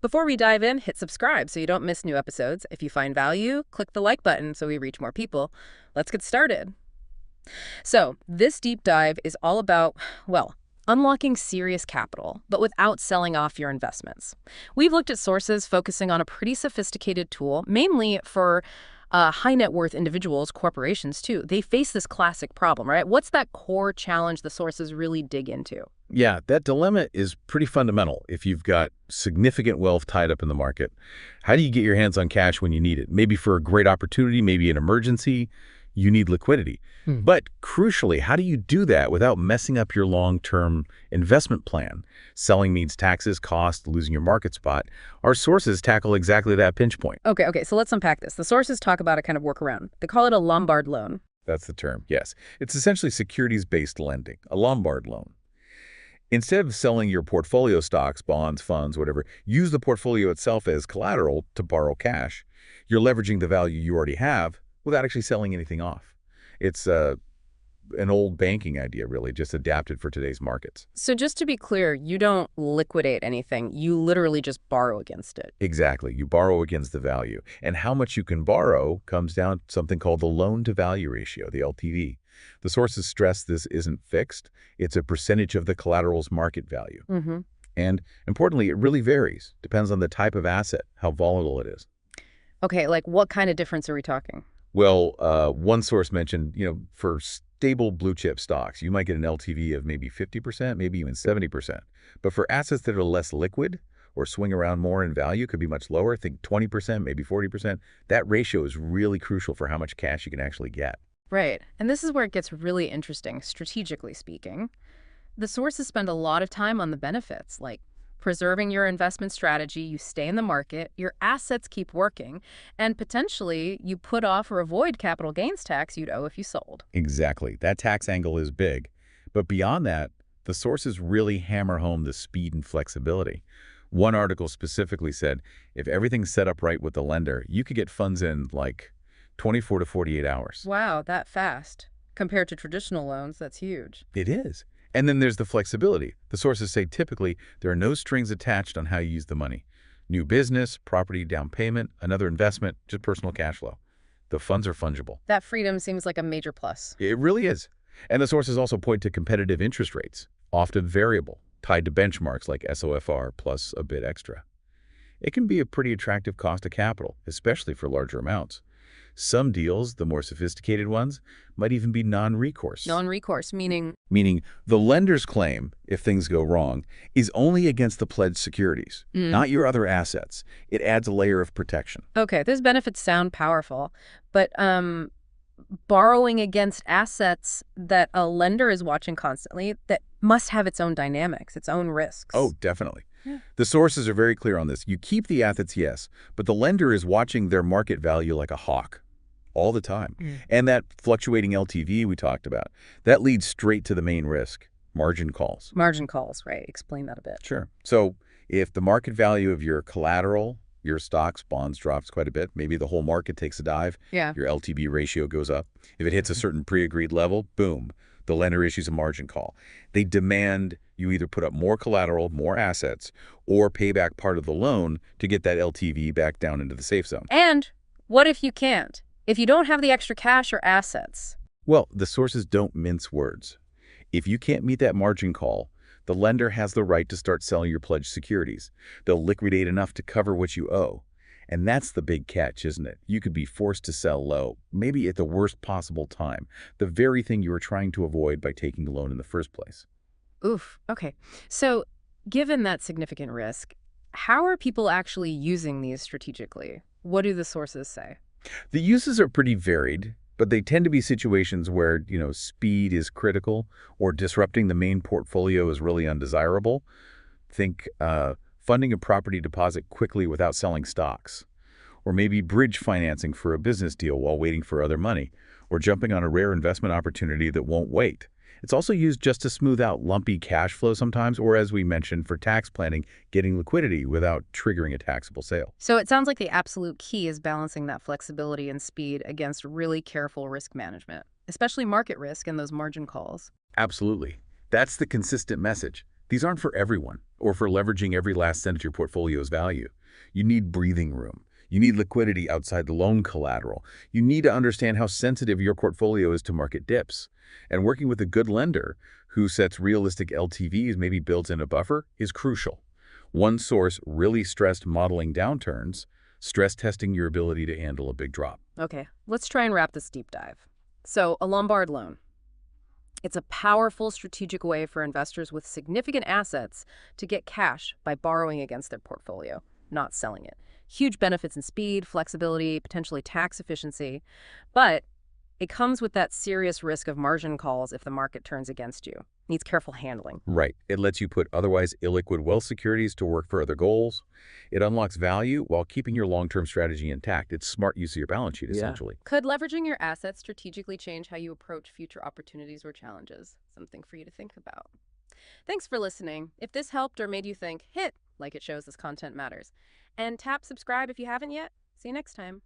Before we dive in, hit subscribe so you don't miss new episodes. If you find value, click the like button so we reach more people. Let's get started. So, this deep dive is all about, well, unlocking serious capital, but without selling off your investments. We've looked at sources focusing on a pretty sophisticated tool, mainly for high net worth individuals, corporations too. They face this classic problem, right? What's that core challenge the sources really dig into? Yeah, that dilemma is pretty fundamental. If you've got significant wealth tied up in the market, how do you get your hands on cash when you need it? Maybe for a great opportunity, maybe an emergency, you need liquidity. But crucially, how do you do that without messing up your long-term investment plan? Selling means taxes, cost, losing your market spot. Our sources tackle exactly that pinch point. Okay, so let's unpack this. The sources talk about a kind of workaround. They call it a Lombard loan. That's the term, yes. It's essentially securities-based lending, a Lombard loan. Instead of selling your portfolio stocks, bonds, funds, whatever, use the portfolio itself as collateral to borrow cash. You're leveraging the value you already have without actually selling anything off. It's an old banking idea, really, just adapted for today's markets. So just to be clear, you don't liquidate anything. You literally just borrow against it. Exactly. You borrow against the value. And how much you can borrow comes down to something called the loan-to-value ratio, the LTV. The sources stress this isn't fixed. It's a percentage of the collateral's market value. And importantly, it really varies. Depends on the type of asset, how volatile it is. Okay, like what kind of difference are we talking? Well, one source mentioned, for stable blue chip stocks, you might get an LTV of maybe 50%, maybe even 70%. But for assets that are less liquid or swing around more in value, could be much lower, think 20%, maybe 40%. That ratio is really crucial for how much cash you can actually get. Right. And this is where it gets really interesting, strategically speaking. The sources spend a lot of time on the benefits, like preserving your investment strategy, you stay in the market, your assets keep working, and potentially you put off or avoid capital gains tax you'd owe if you sold. Exactly. That tax angle is big. But beyond that, the sources really hammer home the speed and flexibility. One article specifically said, if everything's set up right with the lender, you could get funds in like 24 to 48 hours. Wow, that fast. Compared to traditional loans, that's huge. It is. And then there's the flexibility. The sources say typically there are no strings attached on how you use the money. New business, property, down payment, another investment, just personal cash flow. The funds are fungible. That freedom seems like a major plus. It really is. And the sources also point to competitive interest rates, often variable, tied to benchmarks like SOFR plus a bit extra. It can be a pretty attractive cost of capital, especially for larger amounts. Some deals, the more sophisticated ones, might even be non-recourse. Non-recourse, meaning? Meaning the lender's claim, if things go wrong, is only against the pledged securities, not your other assets. It adds a layer of protection. Okay, those benefits sound powerful, but borrowing against assets that a lender is watching constantly, that must have its own dynamics, its own risks. Oh, definitely. The sources are very clear on this. You keep the assets, yes, but the lender is watching their market value like a hawk all the time. And that fluctuating LTV we talked about, that leads straight to the main risk, margin calls. Margin calls, right. Explain that a bit. Sure. So if the market value of your collateral, your stocks, bonds drops quite a bit, maybe the whole market takes a dive, Yeah. your LTV ratio goes up. If it hits a certain pre-agreed level, boom, the lender issues a margin call. They demand you either put up more collateral, more assets, or pay back part of the loan to get that LTV back down into the safe zone. And what if you can't? If you don't have the extra cash or assets? Well, the sources don't mince words. If you can't meet that margin call, the lender has the right to start selling your pledged securities. They'll liquidate enough to cover what you owe. And that's the big catch, isn't it? You could be forced to sell low, maybe at the worst possible time, the very thing you were trying to avoid by taking the loan in the first place. Oof, okay. So given that significant risk, how are people actually using these strategically? What do the sources say? The uses are pretty varied, but they tend to be situations where, speed is critical or disrupting the main portfolio is really undesirable. Think funding a property deposit quickly without selling stocks, or maybe bridge financing for a business deal while waiting for other money, or jumping on a rare investment opportunity that won't wait. It's also used just to smooth out lumpy cash flow sometimes, or as we mentioned, for tax planning, getting liquidity without triggering a taxable sale. So it sounds like the absolute key is balancing that flexibility and speed against really careful risk management, especially market risk and those margin calls. Absolutely. That's the consistent message. These aren't for everyone. or for leveraging every last cent of your portfolio's value. You need breathing room. You need liquidity outside the loan collateral. You need to understand how sensitive your portfolio is to market dips. And working with a good lender who sets realistic LTVs, maybe builds in a buffer, is crucial. One source really stressed modeling downturns, stress testing your ability to handle a big drop. Okay, let's try and wrap this deep dive. So, a Lombard loan. It's a powerful strategic way for investors with significant assets to get cash by borrowing against their portfolio, not selling it. Huge benefits in speed, flexibility, potentially tax efficiency, but it comes with that serious risk of margin calls if the market turns against you. Needs careful handling. Right. It lets you put otherwise illiquid wealth securities to work for other goals. It unlocks value while keeping your long-term strategy intact. It's smart use of your balance sheet, essentially. Could leveraging your assets strategically change how you approach future opportunities or challenges? Something for you to think about. Thanks for listening. If this helped or made you think, hit like it shows this content matters. And tap subscribe if you haven't yet. See you next time.